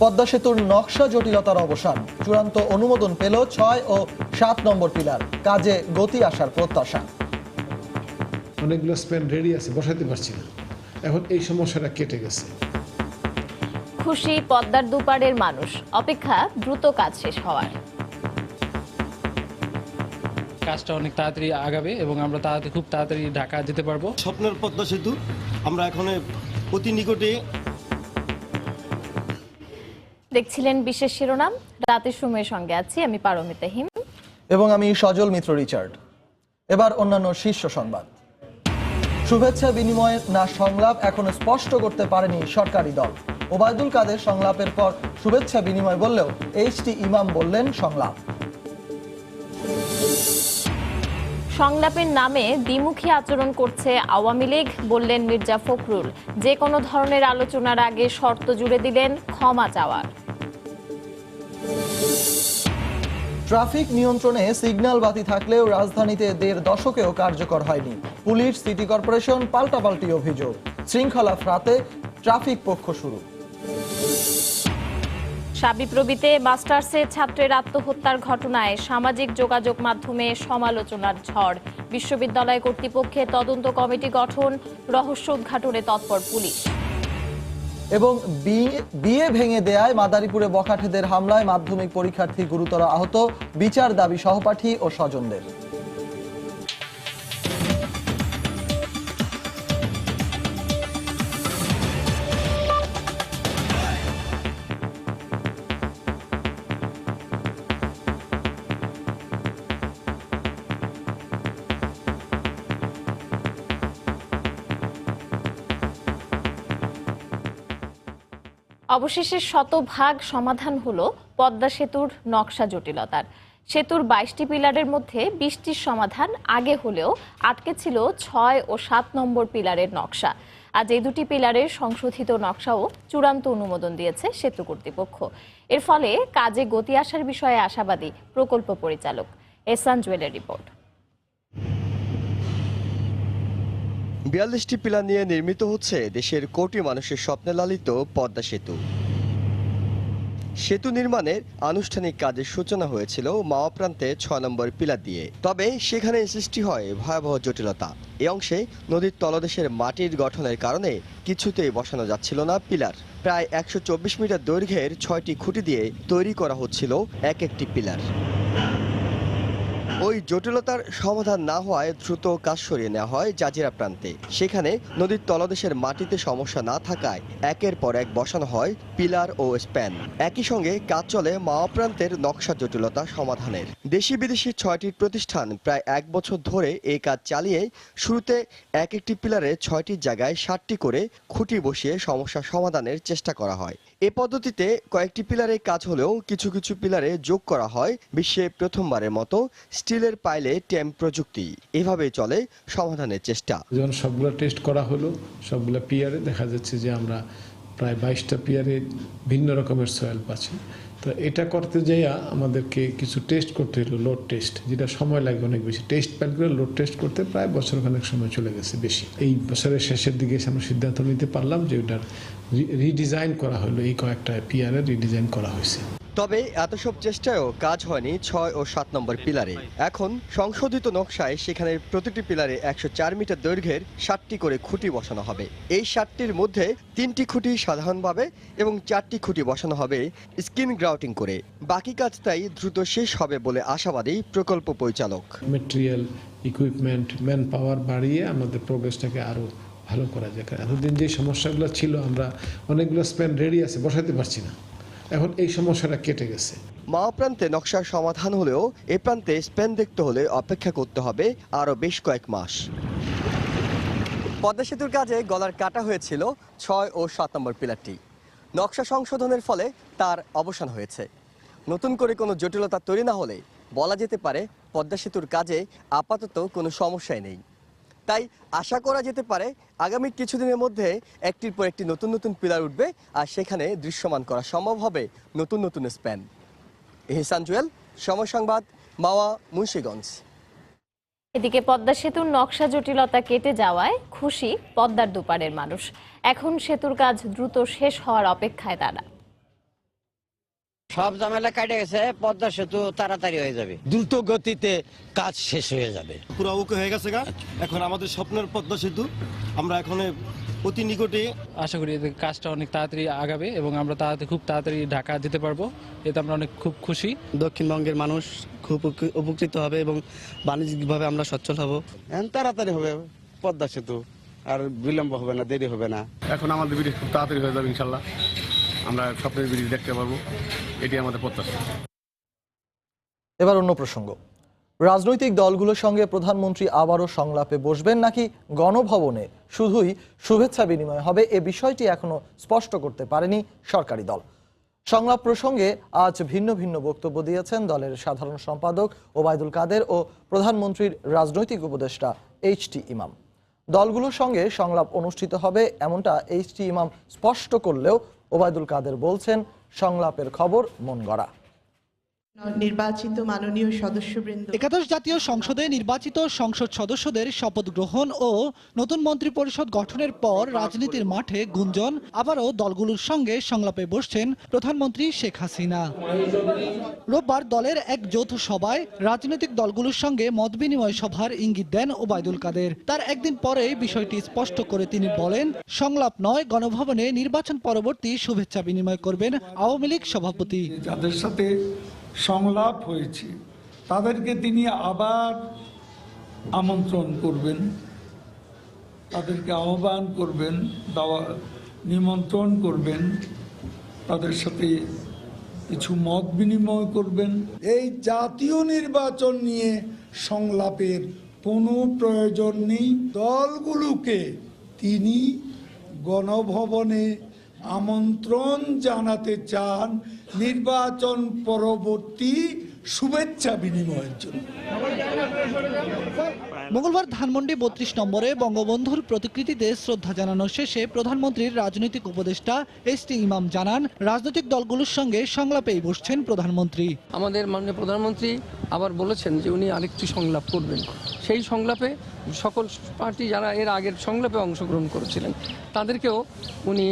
পদ্মা সেতুর নকশা জটিলতার অবসান, চূড়ান্ত অনুমোদন পেল ৬ ও ৭ নম্বর পিলার, কাজে গতি আসার প্রত্যাশা। অনেকগুলো স্প্যান রেডি আছে, বসাতে পারছি না, এখন এই সমস্যাটা কেটে গেছে। খুশি পদ্মার দুপারের মানুষ, অপেক্ষা দ্রুত কাজ শেষ হওয়ার। কাজটা অনেক তাড়াতাড়ি আগাবে এবং আমরা খুব তাড়াতাড়ি ঢাকা যেতে পারবো। স্বপ্নের পদ্মা সেতু আমরা এখন অতি নিকটে। দেখছিলেন বিশেষ শিরোনাম, রাতের সময়ের সঙ্গে আছি আমি পারমিতা হিম এবং আমি সজল মিত্র রিচার্ড। এবার অন্যান্য শীর্ষ সংবাদ। শুভেচ্ছা বিনিময়ের না সংলাপ এখনো স্পষ্ট করতে পারেনি সরকারি দল। ওবায়দুল কাদের সংলাপের পর শুভেচ্ছা বিনিময় বললেও এইচটি ইমাম বললেন সংলাপ। সংলাপের নামে দ্বিমুখী আচরণ করছে আওয়ামী লীগ, বললেন মির্জা ফখরুল। যে কোনো ধরনের আলোচনার আগে শর্ত জুড়ে দিলেন ক্ষমা চাওয়ার। ট্রাফিক নিয়ন্ত্রণে সিগন্যাল বাতি থাকলেও রাজধানীতে ১.৫ দশকেও কার্যকর হয়নি। পুলিশ, সিটি কর্পোরেশন পাল্টাপাল্টি অভিযোগ। শৃঙ্খলা ফ্রাতে ট্রাফিক পক্ষ শুরু। শাবিপ্রবিতে মাস্টার্সের ছাত্রের আত্মহত্যার ঘটনায় সামাজিক যোগাযোগ মাধ্যমে সমালোচনার ঝড়। বিশ্ববিদ্যালয় কর্তৃপক্ষের তদন্ত কমিটি গঠন, রহস্য উদ্ঘাটনে তৎপর পুলিশ। এবং বিয়ে ভেঙে দেয়ায় মাদারীপুরে বখাটেদের হামলায় মাধ্যমিক পরীক্ষার্থী গুরুতর আহত, বিচার দাবি সহপাঠী ও স্বজনদের। অবশেষে শতভাগ সমাধান হলো পদ্মা সেতুর নকশা জটিলতার। সেতুর ২২টি পিলারের মধ্যে ২০টির সমাধান আগে হলেও আটকে ছিল ৬ ও ৭ নম্বর পিলারের নকশা। আজ এই দুটি পিলারের সংশোধিত নকশাও চূড়ান্ত অনুমোদন দিয়েছে সেতু কর্তৃপক্ষ। এর ফলে কাজে গতি আসার বিষয়ে আশাবাদী প্রকল্প পরিচালক। এহসান জুয়েলের রিপোর্ট। ৪২টি পিলার নিয়ে নির্মিত হচ্ছে দেশের কোটি মানুষের স্বপ্নে লালিত পদ্মা সেতু। সেতু নির্মাণের আনুষ্ঠানিক কাজের সূচনা হয়েছিল মাওয়া প্রান্তে ৬ নম্বর পিলার দিয়ে। তবে সেখানে সৃষ্টি হয় ভয়াবহ জটিলতা। এই অংশে নদীর তলদেশের মাটির গঠনের কারণে কিছুতেই বসানো যাচ্ছিল না পিলার। প্রায় ১২৪ মিটার দৈর্ঘ্যের ৬টি খুঁটি দিয়ে তৈরি করা হচ্ছিল এক একটি পিলার। ওই জটিলতার সমাধান না হওয়ায় দ্রুত কাজ সরিয়ে নেওয়া হয় জাজিরা প্রান্তে। সেখানে নদীর তলদেশের মাটিতে সমস্যা না থাকায় একের পর এক বসানো হয় পিলার ও স্প্যান। একই সঙ্গে কাজ চলে মাওয়া প্রান্তের নকশা জটিলতা সমাধানের। দেশি বিদেশি ৬টি প্রতিষ্ঠান প্রায় ১ বছর ধরে এই কাজ চালিয়ে শুরুতে এক একটি পিলারে ৬টি জায়গায় ৭টি করে খুঁটি বসিয়ে সমস্যা সমাধানের চেষ্টা করা হয়। এ পদ্ধতিতে কয়েকটি পিলারে কাজ হলেও কিছু কিছু পিলারে যোগ করা হয় বিশ্বে প্রথমবারের মতো স্টিলের পাইলে ট্যাম্প প্রযুক্তি। এভাবেই চলে সমাধানের চেষ্টা। যখন সবগুলো টেস্ট করা হলো, সবগুলো পিয়ারে দেখা যাচ্ছে যে আমরা প্রায় ২২টা পিয়ারে ভিন্ন রকমের সয়েল পাচ্ছি। তো এটা করতে যাইয়া আমাদেরকে কিছু টেস্ট করতে হলো, লোড টেস্ট, যেটা সময় লাগবে অনেক বেশি। টেস্ট প্যাডগুলো লোড টেস্ট করতে প্রায় বছরখানেক সময় চলে গেছে বেশি। এই বছরের শেষের দিকে এসে আমরা সিদ্ধান্ত নিতে পারলাম যে ওটার রিডিজাইন করা হলো, এই কয়েকটা পিয়ারে রিডিজাইন করা হয়েছে। তবে এত সব চেষ্টায়ও কাজ হয়নি ৬ ও ৭ নম্বর পিলারে। এখন সংশোধিত নকশায় সেখানে প্রতিটি পিলারে ১০৪ মিটার দৈর্ঘ্যের ৭টি করে খুঁটি বসানো হবে। এই ৭টির মধ্যে ৩টি খুঁটি সাধারণভাবে এবং ৪টি খুঁটি বসানো হবে স্কিন গ্রাউটিং করে। বাকি কাজ তাই দ্রুত শেষ হবে বলে আশাবাদী প্রকল্প পরিচালক। মেটেরিয়াল, ইকুইপমেন্ট, ম্যান পাওয়ার বাড়িয়ে আমাদের প্রোগ্রেসটাকে আরও ভালো করা যায়। এতদিন যে সমস্যাগুলো ছিল, আমরা অনেকগুলো স্প্যান রেডি আছে, বসাতে পারছি না, এখন এই সমস্যাটা কেটে গেছে। মাওয়া প্রান্তে নকশার সমাধান হলেও এ প্রান্তে স্প্যান দেখতে হলে অপেক্ষা করতে হবে আরও বেশ কয়েক মাস। পদ্মা সেতুর কাজে গলার কাটা হয়েছিল ৬ ও ৭ নম্বর পিলারটি। নকশা সংশোধনের ফলে তার অবসান হয়েছে। নতুন করে কোনো জটিলতা তৈরি না হলে বলা যেতে পারে পদ্মা সেতুর কাজে আপাতত কোনো সমস্যাই নেই। তাই আশা করা যেতে পারে আগামী কিছুদিনের মধ্যে একটির পর একটি নতুন নতুন পিলার উঠবে আর সেখানে দৃশ্যমান করা সম্ভব হবে নতুন নতুন স্প্যান। এহসান জুয়েল, সময় সংবাদ, মাওয়া, মুন্সিগঞ্জ। এদিকে পদ্মা সেতুর নকশা জটিলতা কেটে যাওয়ায় খুশি পদ্মার দুপারের মানুষ। এখন সেতুর কাজ দ্রুত শেষ হওয়ার অপেক্ষায় তারা। সব ঝামেলা কাটে গেছে, পদ্মা সেতু তাড়াতাড়ি হয়ে যাবে, দ্রুত গতিতে কাজ শেষ হয়ে যাবে। পুরো ওকে হয়ে গেছে গা। এখন আমাদের স্বপ্নের পদ্মা সেতু আমরা এখন অতি নিকটে। আশা করি এতে কাজটা অনেক তাড়াতাড়ি আগাবে এবং আমরা খুব তাড়াতাড়ি ঢাকা যেতে পারবো। এতে আমরা অনেক খুব খুশি। দক্ষিণবঙ্গের মানুষ খুব উপকৃত হবে এবং বাণিজ্যিকভাবে আমরা সচ্ছল হব। তাড়াতাড়ি হবে পদ্মা সেতু, আর বিলম্ব হবে না, দেরি হবে না। এখন আমাদের ব্রিজ খুব তাড়াতাড়ি হয়ে যাবে ইনশাল্লাহ, আমরা স্বপ্নের ব্রিজ দেখতে পারবো, এটি আমাদের প্রত্যাশা। এবার অন্য প্রসঙ্গ, রাজনৈতিক দলগুলোর সঙ্গে প্রধানমন্ত্রী আবারও সংলাপে বসবেন নাকি গণভবনে শুধুই শুভেচ্ছা বিনিময় হবে, এ বিষয়টি এখনো স্পষ্ট করতে পারেনি সরকারি দল। সংলাপ প্রসঙ্গে আজ ভিন্ন ভিন্ন বক্তব্য দিয়েছেন দলের সাধারণ সম্পাদক ওবায়দুল কাদের ও প্রধানমন্ত্রীর রাজনৈতিক উপদেষ্টা এইচ.টি. ইমাম। দলগুলোর সঙ্গে সংলাপ অনুষ্ঠিত হবে এমনটা এইচ.টি. ইমাম স্পষ্ট করলেও ওবায়দুল কাদের বলছেন সংলাপের খবর মন গড়া। নির্বাচিত মাননীয় সদস্যবৃন্দ, একাদশ জাতীয় সংসদে নির্বাচিত সংসদ সদস্যদের শপথ গ্রহণ ও নতুন মন্ত্রিপরিষদ গঠনের পর রাজনীতির মাঠে গুঞ্জন, আবারও দলগুলোর সঙ্গে সংলাপে বসছেন প্রধানমন্ত্রী শেখ হাসিনা। রোববার দলের এক যৌথ সভায় রাজনৈতিক দলগুলোর সঙ্গে মতবিনিময় সভার ইঙ্গিত দেন ওবায়দুল কাদের। তার একদিন পরে বিষয়টি স্পষ্ট করে তিনি বলেন, সংলাপ নয়, গণভবনে নির্বাচন পরবর্তী শুভেচ্ছা বিনিময় করবেন আওয়ামী লীগ সভাপতি। যাদের সাথে সংলাপ হয়েছে তাদেরকে তিনি আবার আমন্ত্রণ করবেন, তাদেরকে আহ্বান করবেন, নিমন্ত্রণ করবেন, তাদের সাথে কিছু মত বিনিময় করবেন। এই জাতীয় নির্বাচন নিয়ে সংলাপের কোনো প্রয়োজন নেই। দলগুলোকে তিনি গণভবনে আমন্ত্রণ জানাতে চান নির্বাচন পরবর্তী শুভেচ্ছা বিনিময়ের জন্য। মঙ্গলবার ধানমন্ডি ৩২ নম্বরে বঙ্গবন্ধুর প্রতিকৃতিতে শ্রদ্ধা জানানো শেষে প্রধানমন্ত্রীর রাজনৈতিক উপদেষ্টা এইচ.টি. ইমাম জানান, রাজনৈতিক দলগুলোর সঙ্গে সংলাপেই বসছেন প্রধানমন্ত্রী। আমাদের মাননীয় প্রধানমন্ত্রী আবার বলেছেন যে উনি আরেকটি সংলাপ করবেন। সেই সংলাপে সকল পার্টি যারা এর আগের সংলাপে অংশগ্রহণ করেছিলেন তাদেরকেও উনি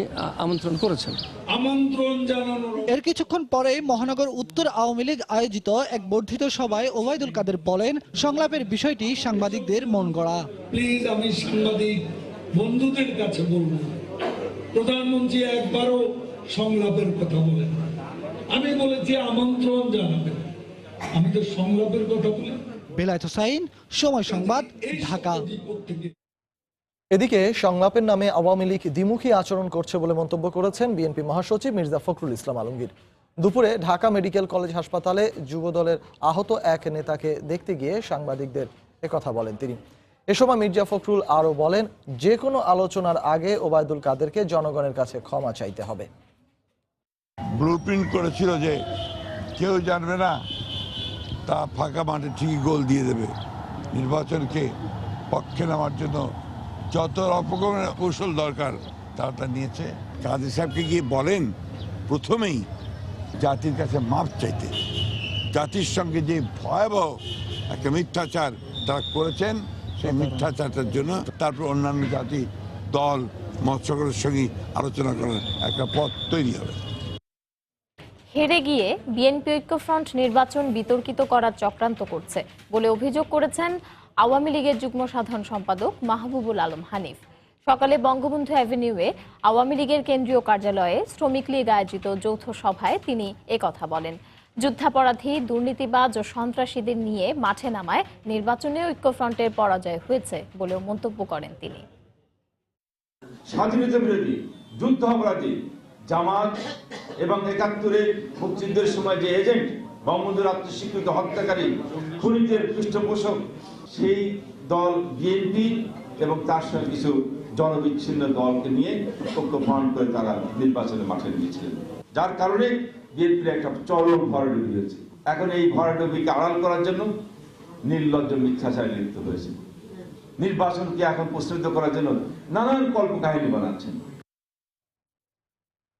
আমন্ত্রণ করেছেন। আমন্ত্রণ জানানো। এর কিছুক্ষণ পরে মহানগর উত্তর আওয়ামী লীগ আয়োজিত এক বর্ধিত সভায় ওবায়দুল কাদের বলেন, সংলাপের বিষয়টি সাংবাদিকদের মন গড়া। প্লিজ, আমি সাংবাদিক বন্ধুদের কাছে বলবো, প্রধানমন্ত্রী একবারও সংলাপের কথা বলেন। আমি বলেছি আমন্ত্রণ জানাবেন, আমি তো সংলাপের কথা বলি। বেলায়েত হোসাইন, সময় সংবাদ, ঢাকা। এদিকে সংলাপের নামে আওয়ামী লীগ দ্বিমুখী আচরণ করছে বলে মন্তব্য করেছেন বিএনপি মহাসচিব মির্জা ফখরুল ইসলাম আলমগীর। দুপুরে ঢাকা মেডিকেল কলেজ হাসপাতালে যুবদলের আহত এক নেতাকে দেখতে গিয়ে সাংবাদিকদের একথা বলেন তিনি। এ সময় মির্জা ফখরুল আরও বলেন, যে কোনো আলোচনার আগে ওবায়দুল কাদেরকে জনগণের কাছে ক্ষমা চাইতে হবে। ব্লুপ্রিন্ট করেছিল যে কেউ জানবে না, তা ফাঁকা মাঠে ঠিকই গোল দিয়ে দেবে। নির্বাচনকে পক্ষে নেওয়ার জন্য যত রকমের কৌশল দরকার তা নিয়েছে। কাদের সাহেবকে গিয়ে বলেন প্রথমেই জাতির কাছে মাপ চাইতে। জাতির সঙ্গে যে ভয়াবহ একটা মিথ্যাচার তারা করেছেন, সেই মিথ্যাচারটার জন্য তারপর অন্যান্য জাতি, দল, মৎস্যকরের সঙ্গে আলোচনা করার একটা পথ তৈরি হবে। হেরে গিয়ে বিএনপি ঐক্যফ্রন্ট নির্বাচন বিতর্কিত করার চক্রান্ত করছে বলে অভিযোগ করেছেন আওয়ামী লীগের যুগ্ম সাধারণ সম্পাদক মাহবুবুল আলম হানিফ। সকালে বঙ্গবন্ধু অ্যাভিনিউয়ে আওয়ামী লীগের কেন্দ্রীয় কার্যালয়ে শ্রমিক লীগ আয়োজিত যৌথ সভায় তিনি একথা বলেন। যুদ্ধাপরাধী, দুর্নীতিবাজ ও সন্ত্রাসীদের নিয়ে মাঠে নামায় নির্বাচনে ঐক্যফ্রন্টের পরাজয় হয়েছে বলেও মন্তব্য করেন তিনি। স্বাধীনতা বিরোধী, যুদ্ধাপরাধী জামাত এবং ৭১-এর মুক্তিযুদ্ধের সময় যে এজেন্ট, বঙ্গবন্ধুর আত্মস্বীকৃত হত্যাকারী, খুনিদের পৃষ্ঠপোষক, সেই দল বিএনপি এবং তার সঙ্গে কিছু জনবিচ্ছিন্ন দলকে নিয়ে ঐক্যফ্রন্ট করে তারা নির্বাচনের মাঠে নিয়েছিলেন, যার কারণে বিএনপির একটা চরম ভরাডুবি হয়েছে। এখন এই ভরাডুবিকে আড়াল করার জন্য নির্লজ্জ মিথ্যাচারে লিপ্ত হয়েছে। নির্বাচনকে এখন প্রশ্নিত করার জন্য নানান কল্পকাহিনী বানাচ্ছেন।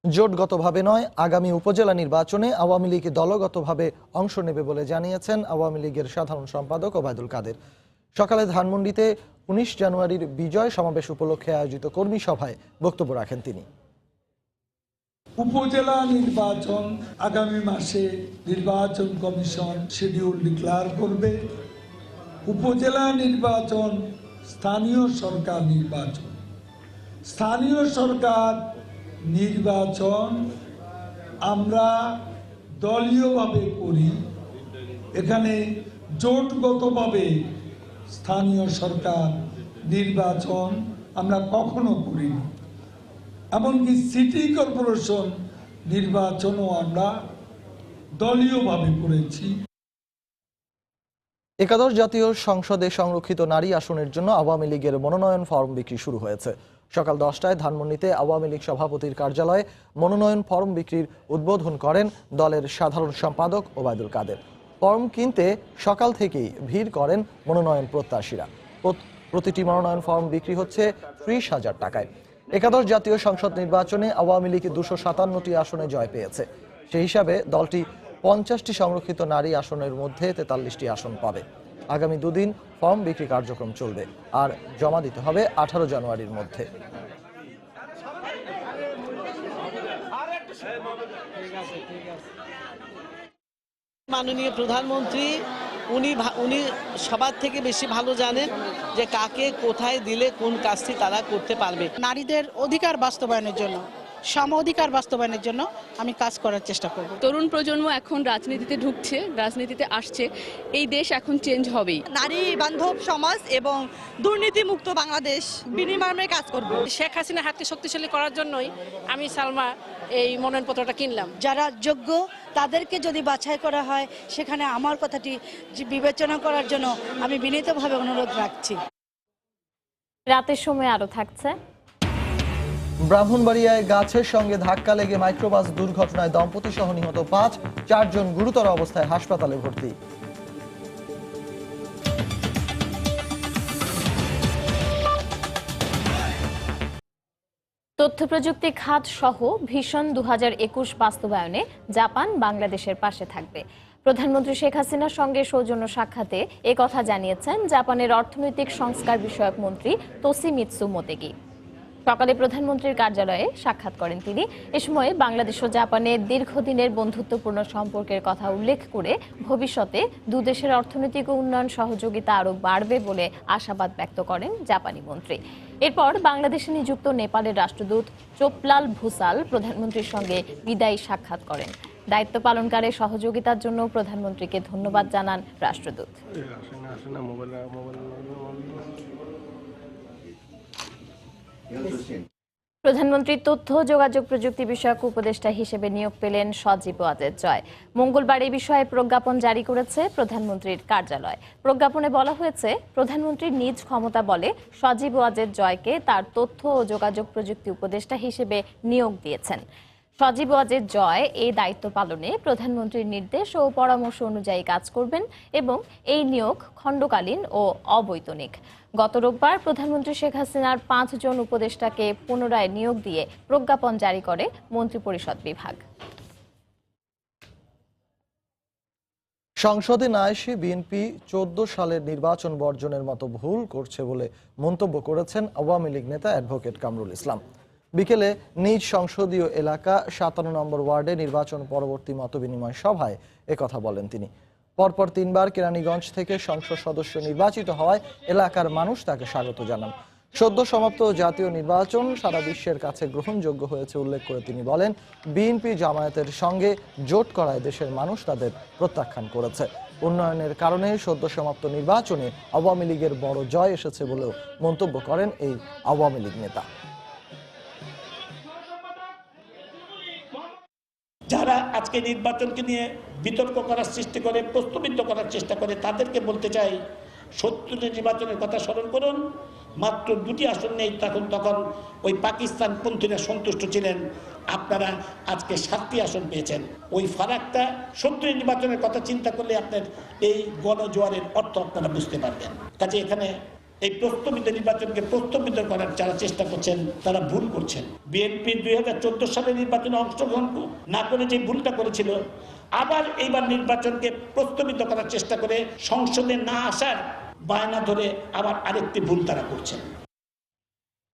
জোটগতভাবে নয়, আগামী উপজেলা নির্বাচনে আওয়ামী লীগ দলগতভাবে অংশ নেবে বলে জানিয়েছেন আওয়ামী লীগের সাধারণ সম্পাদক ওবায়দুল কাদের। সকালে ধানমন্ডিতে ১৯ জানুয়ারির বিজয় সমাবেশ উপলক্ষে আয়োজিত কর্মী সভায় বক্তব্য রাখেন তিনি। উপজেলা নির্বাচন আগামী মাসে নির্বাচন কমিশন শিডিউল ডিক্লেয়ার করবে। উপজেলা নির্বাচন স্থানীয় সরকার নির্বাচন, স্থানীয় সরকার নির্বাচন আমরা দলীয়ভাবে করি। এখানে জোটগতভাবে স্থানীয় সরকার নির্বাচন আমরা কখনো করিনি। এমনকি সিটি কর্পোরেশন নির্বাচনও আমরা দলীয়ভাবে করেছি। একাদশ জাতীয় সংসদে সংরক্ষিত নারী আসনের জন্য আওয়ামী লীগের মনোনয়ন ফর্ম বিক্রি শুরু হয়েছে। সকাল 10টায় ধানমন্ডিতে আওয়ামী লীগ সভাপতির কার্যালয়ে মনোনয়ন ফর্ম বিক্রির উদ্বোধন করেন দলের সাধারণ সম্পাদক ওবায়দুল কাদের। ফর্ম কিনতে সকাল থেকেই ভিড় করেন মনোনয়ন প্রত্যাশীরা। প্রতিটি মনোনয়ন ফর্ম বিক্রি হচ্ছে 30,000 টাকায়। একাদশ জাতীয় সংসদ নির্বাচনে আওয়ামী লীগ 257টি আসনে জয় পেয়েছে। সেই হিসাবে দলটি 50টি সংরক্ষিত নারী আসনের মধ্যে 43টি আসন পাবে। আগামী দুদিন ফর্ম বিক্রি কার্যক্রম চলবে, আর জমা দিতে হবে 18 জানুয়ারির মধ্যে। মাননীয় প্রধানমন্ত্রী উনি সবার থেকে বেশি ভালো জানেন যে কাকে কোথায় দিলে কোন কাজটি তারা করতে পারবে। নারীদের অধিকার বাস্তবায়নের জন্য, সম অধিকার বাস্তবায়নের জন্য আমি কাজ করার চেষ্টা করব। তরুণ প্রজন্ম এখন রাজনীতিতে ঢুকছে, রাজনীতিতে আসছে, এই দেশ এখন চেঞ্জ হবেই। নারী বান্ধব সমাজ এবং দুর্নীতিমুক্ত বাংলাদেশ বিনির্মাণে কাজ করব। শেখ হাসিনার হাতকে শক্তিশালী করার জন্যই আমি সালমা এই মনোনয়নপত্রটা কিনলাম। যারা যোগ্য তাদেরকে যদি বাছাই করা হয়, সেখানে আমার কথাটি বিবেচনা করার জন্য আমি বিনীতভাবে অনুরোধ রাখছি। রাতের সময় আরো থাকছে। ব্রাহ্মণবাড়িয়ায় গাছের সঙ্গে ধাক্কা লেগে মাইক্রোবাস দুর্ঘটনায় দম্পতি সহ নিহত 5, 4 জন গুরুতর অবস্থায় হাসপাতালে ভর্তি। তথ্য প্রযুক্তি খাত সহ ভিশন 2021 বাস্তবায়নে জাপান বাংলাদেশের পাশে থাকবে। প্রধানমন্ত্রী শেখ হাসিনার সঙ্গে সৌজন্য সাক্ষাতে একথা জানিয়েছেন জাপানের অর্থনৈতিক সংস্কার বিষয়ক মন্ত্রী তোশিমিৎসু মোতেগি। সকালে প্রধানমন্ত্রীর কার্যালয়ে সাক্ষাৎ করেন তিনি। এ সময় বাংলাদেশ ও জাপানের দীর্ঘদিনের বন্ধুত্বপূর্ণ সম্পর্কের কথা উল্লেখ করে ভবিষ্যতে দুদেশের অর্থনৈতিক উন্নয়ন সহযোগিতা আরও বাড়বে বলে আশাবাদ ব্যক্ত করেন জাপানি মন্ত্রী। এরপর বাংলাদেশে নিযুক্ত নেপালের রাষ্ট্রদূত চোপলাল ভুসাল প্রধানমন্ত্রীর সঙ্গে বিদায়ী সাক্ষাৎ করেন। দায়িত্ব পালনকালে সহযোগিতার জন্য প্রধানমন্ত্রীকে ধন্যবাদ জানান রাষ্ট্রদূত। প্রধানমন্ত্রীর তথ্য যোগাযোগ প্রযুক্তি বিষয়ক উপদেষ্টা হিসেবে নিয়োগ পেলেন সজীব ওয়াজেদ জয়। মঙ্গলবার এই বিষয়ে প্রজ্ঞাপন জারি করেছে প্রধানমন্ত্রীর কার্যালয়। প্রজ্ঞাপনে বলা হয়েছে, প্রধানমন্ত্রীর নিজ ক্ষমতা বলে সজীব ওয়াজেদ জয়কে তার তথ্য ও যোগাযোগ প্রযুক্তি উপদেষ্টা হিসেবে নিয়োগ দিয়েছেন। সজীব ওয়াজেদ জয় এই দায়িত্ব পালনে প্রধানমন্ত্রীর নির্দেশ ও পরামর্শ অনুযায়ী কাজ করবেন এবং এই নিয়োগ খণ্ডকালীন ও অবৈতনিক। গত রোববার প্রধানমন্ত্রী শেখ হাসিনার 5 জন উপদেষ্টাকে পুনরায় নিয়োগ দিয়ে প্রজ্ঞাপন জারি করে মন্ত্রিপরিষদ বিভাগ। সংসদে না এসে বিএনপি 14 সালের নির্বাচন বর্জনের মতো ভুল করছে বলে মন্তব্য করেছেন আওয়ামী লীগ নেতা অ্যাডভোকেট কামরুল ইসলাম। বিকেলে নিজ সংসদীয় এলাকা 57 নম্বর ওয়ার্ডে নির্বাচন পরবর্তী মতবিনিময় সভায় একথা বলেন তিনি। পরপর 3 বার কেরানীগঞ্জ থেকে সংসদ সদস্য নির্বাচিত হওয়ায় এলাকার মানুষ তাকে স্বাগত জানান। সদ্য সমাপ্ত জাতীয় নির্বাচন সারা বিশ্বের কাছে গ্রহণযোগ্য হয়েছে উল্লেখ করে তিনি বলেন, বিএনপি জামায়াতের সঙ্গে জোট করায় দেশের মানুষ তাদের প্রত্যাখ্যান করেছে। উন্নয়নের কারণে সদ্য সমাপ্ত নির্বাচনে আওয়ামী লীগের বড় জয় এসেছে বলেও মন্তব্য করেন এই আওয়ামী লীগ নেতা। যারা আজকে নির্বাচনকে নিয়ে বিতর্ক করার সৃষ্টি করে, প্রশ্নবিদ্ধ করার চেষ্টা করে, তাদেরকে বলতে চাই, 70 নির্বাচনের কথা স্মরণ করুন। মাত্র 2টি আসন নেই, তখন ওই পাকিস্তান পন্থীরা সন্তুষ্ট ছিলেন। আপনারা আজকে 7টি আসন পেয়েছেন। ওই ফারাকটা 70 নির্বাচনের কথা চিন্তা করলে আপনার এই গণজোয়ারের অর্থ আপনারা বুঝতে পারবেন। কাজে এখানে এই প্রস্তাবিত নির্বাচনকে প্রস্তাবিত করার যারা চেষ্টা করছেন তারা ভুল করছেন। বিএনপি 2014 সালের নির্বাচনে অংশগ্রহণ না করে যে ভুলটা করেছিল, আবার এইবার নির্বাচনকে প্রস্তাবিত করার চেষ্টা করে সংসদে না আসার বায়না ধরে আবার আরেকটি ভুল তারা করছেন।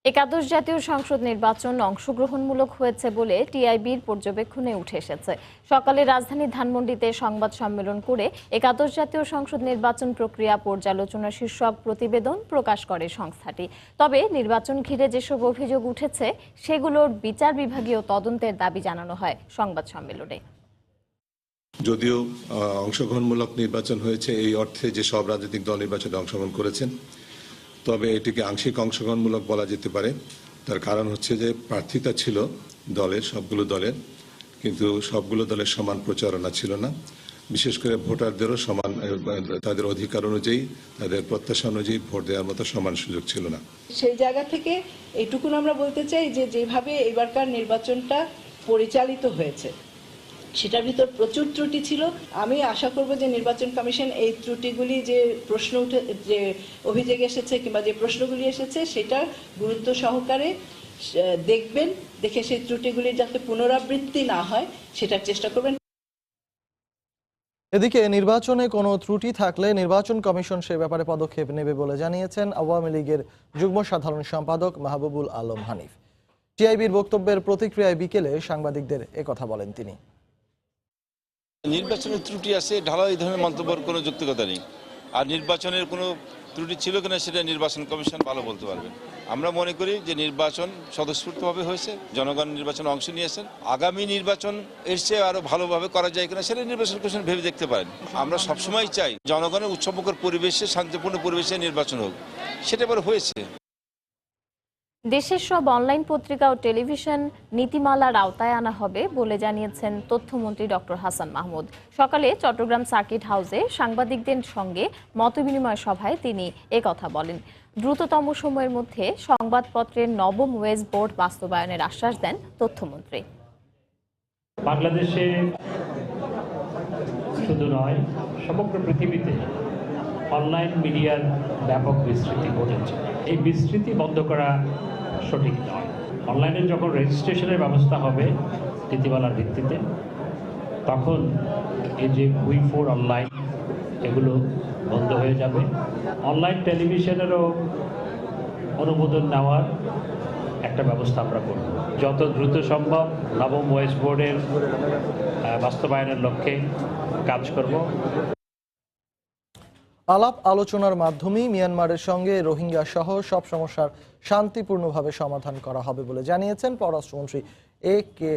একাদশ জাতীয় সংসদ নির্বাচন অংশগ্রহণমূলক হয়েছে বলে টিআইবির পর্যবেক্ষণে উঠে এসেছে। সকালে রাজধানীর ধানমন্ডিতে সংবাদ সম্মেলন করে একাদশ জাতীয় সংসদ নির্বাচন প্রক্রিয়া পর্যালোচনা শীর্ষক প্রতিবেদন প্রকাশ করে সংস্থাটি। তবে নির্বাচন ঘিরে যেসব অভিযোগ উঠেছে সেগুলোর বিচার বিভাগীয় তদন্তের দাবি জানানো হয় সংবাদ সম্মেলনে। যদিও অংশগ্রহণমূলক নির্বাচন হয়েছে এই অর্থে যে সব রাজনৈতিক দল নির্বাচনে অংশগ্রহণ করেছেন, তবে এটিকে আংশিক অংশগ্রহণমূলক বলা যেতে পারে। তার কারণ হচ্ছে যে প্রার্থিতা ছিল সবগুলো দলের, কিন্তু সবগুলো দলের সমান প্রচারণা ছিল না। বিশেষ করে ভোটারদেরও সমান, তাদের অধিকার অনুযায়ী, তাদের প্রত্যাশা অনুযায়ী ভোট দেওয়ার মতো সমান সুযোগ ছিল না। সেই জায়গা থেকে এইটুকুন আমরা বলতে চাই যে যেভাবে এবারকার নির্বাচনটা পরিচালিত হয়েছে সেটার ভিতর প্রচুর ত্রুটি ছিল। আমি আশা করব যে নির্বাচন কমিশন এই ত্রুটিগুলি যে যে অভিযোগ এসেছে কিংবা যে প্রশ্নগুলি এসেছে সেটা গুরুত্ব সহকারে দেখবেন, দেখে সেই ত্রুটিগুলির যাতে পুনরাবৃত্তি না হয় সেটার চেষ্টা করবেন। এদিকে নির্বাচনে কোনো ত্রুটি থাকলে নির্বাচন কমিশন সে ব্যাপারে পদক্ষেপ নেবে বলে জানিয়েছেন আওয়ামী লীগের যুগ্ম সাধারণ সম্পাদক মাহবুবুল আলম হানিফ। টিআইবির বক্তব্যের প্রতিক্রিয়ায় বিকেলে সাংবাদিকদের একথা বলেন তিনি। নির্বাচনের ত্রুটি আছে, ঢালাও এই ধরনের মন্তব্যের কোনো যৌক্তিকতা নেই। আর নির্বাচনের কোনো ত্রুটি ছিল কিনা সেটা নির্বাচন কমিশন ভালো বলতে পারবেন। আমরা মনে করি যে নির্বাচন স্বতঃস্ফূর্তভাবে হয়েছে, জনগণ নির্বাচনে অংশ নিয়েছেন। আগামী নির্বাচন এর চেয়ে আরো ভালোভাবে করা যায় কিনা সেটা নির্বাচন কমিশন ভেবে দেখতে পারেন। আমরা সবসময় চাই জনগণের উৎসবমুখর পরিবেশে, শান্তিপূর্ণ পরিবেশে নির্বাচন হোক, সেটা এবার হয়েছে। দেশের সব অনলাইন পত্রিকা ও টেলিভিশন নীতিমালার আওতায় আনা হবে বলে জানিয়েছেন তথ্যমন্ত্রী ডক্টর হাসান মাহমুদ। সকালে চট্টগ্রাম সার্কিট হাউসে সাংবাদিকদের সঙ্গে মতবিনিময় সভায় তিনি একথা বলেন। দ্রুততম সময়ের মধ্যে সংবাদপত্রের নবম ওয়েজ বোর্ড বাস্তবায়নের আশ্বাস দেন তথ্যমন্ত্রী। বাংলাদেশে শুধু নয়, সমগ্র পৃথিবীতে অনলাইন মিডিয়ার ব্যাপক বিস্তৃতি ঘটেছে। এই বিস্তৃতি বন্ধ করা সঠিক নয়। অনলাইনে যখন রেজিস্ট্রেশনের ব্যবস্থা হবে নীতিমালার ভিত্তিতে, তখন এই যে উই4 অনলাইন এগুলো বন্ধ হয়ে যাবে। অনলাইন টেলিভিশনেরও অনুমোদন নেওয়ার একটা ব্যবস্থা আমরা করব। যত দ্রুত সম্ভব নবম ওয়েজ বোর্ডের বাস্তবায়নের লক্ষ্যে কাজ করব। আলাপ আলোচনার মাধ্যমেই মিয়ানমারের সঙ্গে রোহিঙ্গা সহ সব সমস্যার শান্তিপূর্ণভাবে সমাধান করা হবে বলে জানিয়েছেন পররাষ্ট্রমন্ত্রী এ.কে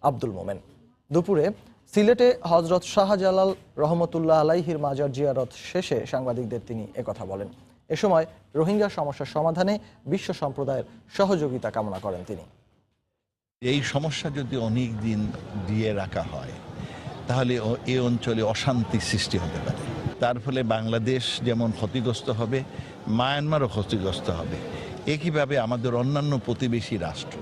আব্দুল মোমেন। দুপুরে সিলেটে হজরত শাহজালাল রহমতুল্লাহ আলাইহির মাজার জিয়ারত শেষে সাংবাদিকদের তিনি একথা বলেন। এ সময় রোহিঙ্গা সমস্যার সমাধানে বিশ্ব সম্প্রদায়ের সহযোগিতা কামনা করেন তিনি। এই সমস্যা যদি অনেক দিন দিয়ে রাখা হয় তাহলে এই অঞ্চলে অশান্তি সৃষ্টি হতে পারে। তার ফলে বাংলাদেশ যেমন ক্ষতিগ্রস্ত হবে, মায়ানমারও ক্ষতিগ্রস্ত হবে। একইভাবে আমাদের অন্যান্য প্রতিবেশী রাষ্ট্র,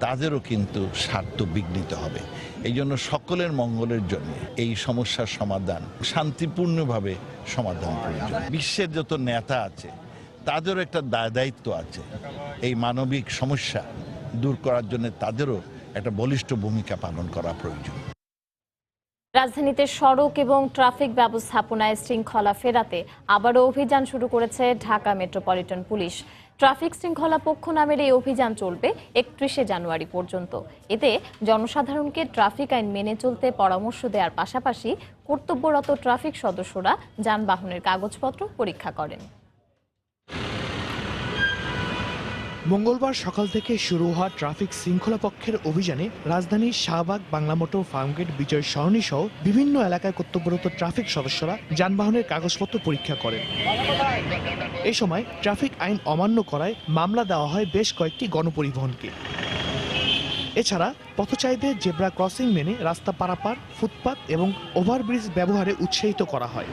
তাদেরও কিন্তু স্বার্থ বিঘ্নিত হবে। এই জন্য সকলের মঙ্গলের জন্য এই সমস্যার সমাধান শান্তিপূর্ণভাবে সমাধান প্রয়োজন। বিশ্বের যত নেতা আছে তাদেরও একটা দায়িত্ব আছে এই মানবিক সমস্যা দূর করার জন্য, তাদেরও একটা বলিষ্ঠ ভূমিকা পালন করা প্রয়োজন। রাজধানীতে সড়ক এবং ট্রাফিক ব্যবস্থাপনায় শৃঙ্খলা ফেরাতে আবারও অভিযান শুরু করেছে ঢাকা মেট্রোপলিটন পুলিশ। ট্রাফিক শৃঙ্খলা পক্ষ নামের এই অভিযান চলবে 31শে জানুয়ারি পর্যন্ত। এতে জনসাধারণকে ট্রাফিক আইন মেনে চলতে পরামর্শ দেওয়ার পাশাপাশি কর্তব্যরত ট্রাফিক সদস্যরা যানবাহনের কাগজপত্র পরীক্ষা করেন। মঙ্গলবার সকাল থেকে শুরু হওয়া ট্রাফিক শৃঙ্খলা পক্ষের অভিযানে রাজধানীর শাহবাগ, বাংলা মোটর, ফার্মগেট, বিজয় সরণি সহ বিভিন্ন এলাকায় কর্তব্যরত ট্রাফিক সদস্যরা যানবাহনের কাগজপত্র পরীক্ষা করেন। এ সময় ট্রাফিক আইন অমান্য করায় মামলা দেওয়া হয় বেশ কয়েকটি গণপরিবহনকে। এছাড়া পথচারীদের জেব্রা ক্রসিং মেনে রাস্তা পারাপার, ফুটপাত এবং ওভারব্রিজ ব্যবহারে উৎসাহিত করা হয়।